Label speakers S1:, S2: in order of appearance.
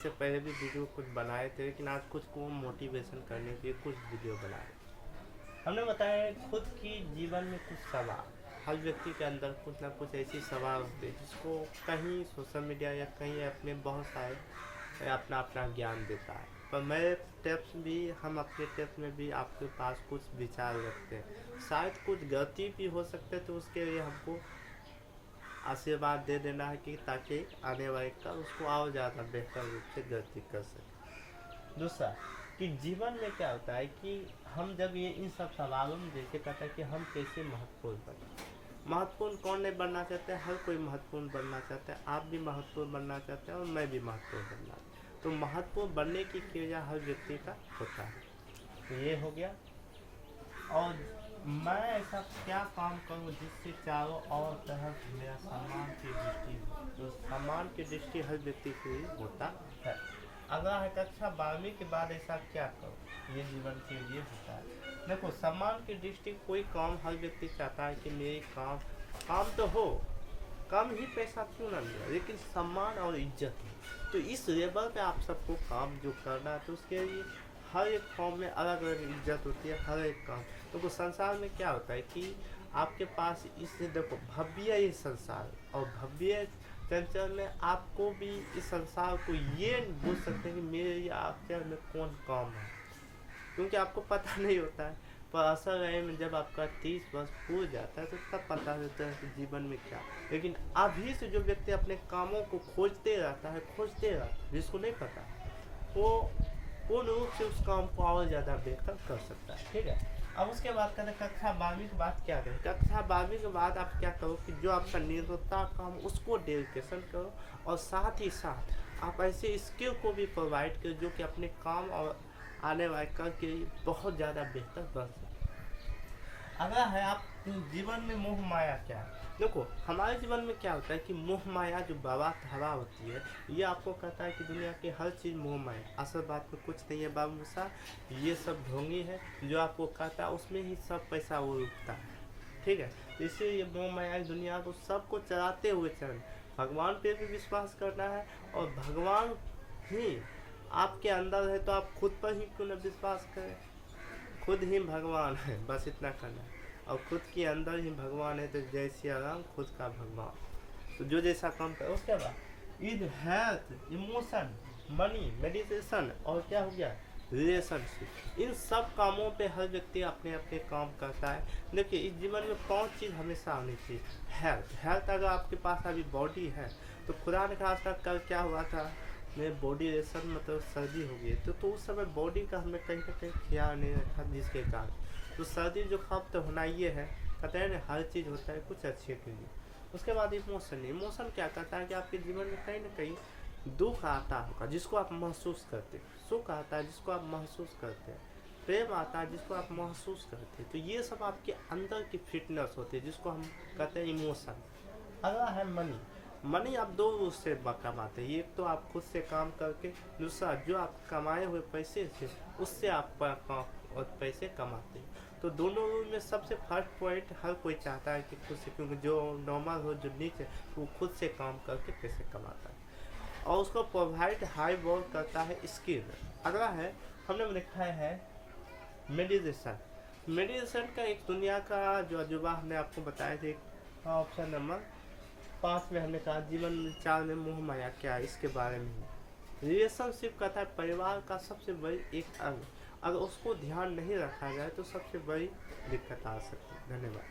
S1: इससे पहले भी वीडियो कुछ बनाए थे, लेकिन आज कुछ को मोटिवेशन करने के लिए कुछ वीडियो बनाए। हमने बताया खुद की जीवन में कुछ सवाल, हर व्यक्ति के अंदर कुछ ना कुछ ऐसी सवाल होते हैं जिसको कहीं सोशल मीडिया या कहीं अपने बहुत सारे अपना अपना ज्ञान देता है। पर मेरे टिप्स भी, हम अपने टिप्स में भी आपके पास कुछ विचार रखते हैं। शायद कुछ गलती भी हो सकते, तो उसके लिए हमको आशीर्वाद दे देना है कि ताकि आने वाले कल उसको और ज़्यादा बेहतर रूप से गलती कर सके। दूसरा कि जीवन में क्या होता है कि हम जब ये इन सब सवालों में जैसे कहता है कि हम कैसे महत्वपूर्ण बने। महत्वपूर्ण कौन नहीं बनना चाहता है? हर कोई महत्वपूर्ण बनना चाहता है। आप भी महत्वपूर्ण बनना चाहते हैं और मैं भी महत्वपूर्ण बनना चाहता हूं। तो महत्वपूर्ण बनने की क्रिया हर व्यक्ति का होता है। तो ये हो गया। और मैं ऐसा क्या काम करूं जिससे चारों और तरफ मेरा सम्मान की दृष्टि हो। तो सम्मान की दृष्टि हर व्यक्ति को ही होता है। अगला है कक्षा 12वीं के बाद ऐसा क्या करो, ये जीवन के लिए होता है। देखो, सम्मान की दृष्टि कोई काम हर व्यक्ति चाहता है कि मेरे काम तो हो, कम ही पैसा क्यों ना मिले, लेकिन सम्मान और इज्जत हो। तो इस लेवल पे आप सबको काम जो करना है, तो उसके लिए हर एक फॉर्म में अलग अलग इज्जत होती है, हर एक काम। तो संसार में क्या होता है कि आपके पास इससे देखो भव्य ये संसार, और भव्य चंचल में आपको भी इस संसार को ये बोल सकते हैं कि मेरे या आपके में कौन काम है, क्योंकि आपको पता नहीं होता है। पर असल में जब आपका 30 वर्ष पूर जाता है तो तब पता चलता है कि जीवन में क्या। लेकिन अभी से जो व्यक्ति अपने कामों को खोजते रहता है, जिसको नहीं पता, वो पूर्ण रूप से उस काम को और ज़्यादा बेहतर कर सकता है। ठीक है। अब उसके बाद कहते हैं कक्षा 12वीं के बाद क्या करें। कक्षा 12वीं के बाद आप क्या करो कि जो आपका निरंतरता काम उसको डेडिकेशन करो, और साथ ही साथ आप ऐसे स्किल को भी प्रोवाइड करो जो कि अपने काम और आने वाले कल के लिए बहुत ज़्यादा बेहतर बन सके। अगला है आप जीवन में मोह माया क्या है। देखो, हमारे जीवन में क्या होता है कि मोह माया जो बाबा धारा होती है, ये आपको कहता है कि दुनिया की हर चीज़ मोह माया। असल बात में कुछ नहीं है बाबू साहब, ये सब ढोंगी है। जो आपको कहता है उसमें ही सब पैसा वो रुकता है। ठीक है। इसलिए ये मोह माया दुनिया को सबको चलाते हुए चल, भगवान पे भी विश्वास करना है, और भगवान ही आपके अंदर है तो आप खुद पर ही क्यों न विश्वास करें। खुद ही भगवान है, बस इतना करना है। और खुद के अंदर ही भगवान है, तो जय सिया राम, खुद का भगवान। तो जो जैसा काम करे। उसके बाद is health, emotion, money, meditation, और क्या हो गया, रिलेशनशिप। इन सब कामों पे हर व्यक्ति अपने अपने काम करता है। देखिए, इस जीवन में 5 चीज़ हमेशा आनी चाहिए। हेल्थ अगर आपके पास अभी बॉडी है, तो खुदा ने कहा कल क्या हुआ था, मेरे बॉडी रेशन मतलब सर्दी हो गई, तो उस समय बॉडी का हमें कहीं ना कहीं ख्याल नहीं रखा, जिसके कारण तो सर्दी जो खप तो होना ये है। कहते हैं ना, हर चीज़ होता है कुछ अच्छे के लिए। उसके बाद इमोशन क्या करता है कि आपके जीवन में कहीं ना कहीं दुख आता होगा जिसको आप महसूस करते हैं, सुख आता है जिसको आप महसूस करते हैं, प्रेम आता है जिसको आप महसूस करते हैं। तो ये सब आपके अंदर की फिटनेस होती है, जिसको हम कहते हैं इमोशन। अगला है मनी आप 2 रूप से कमाते हैं। एक तो आप खुद से काम करके, दूसरा जो आप कमाए हुए पैसे थे उससे आप पैसे कमाते हैं। तो दोनों में सबसे फर्स्ट पॉइंट हर कोई चाहता है कि खुद से, क्योंकि जो नॉर्मल हो, जो नीचे, वो खुद से काम करके पैसे कमाता है और उसको प्रोवाइड हाई वर्क करता है स्किल। अगला है हमने लिखा है मेडिटेशन का एक दुनिया का जो अजूबा हमने आपको बताया थे। ऑप्शन नंबर 5 में हमने कहा जीवन में 4 में मोह माया क्या है, इसके बारे में। रिलेशनशिप कहता है परिवार का सबसे बड़ी एक अंग, अगर उसको ध्यान नहीं रखा जाए तो सबसे बड़ी दिक्कत आ सकती है। धन्यवाद।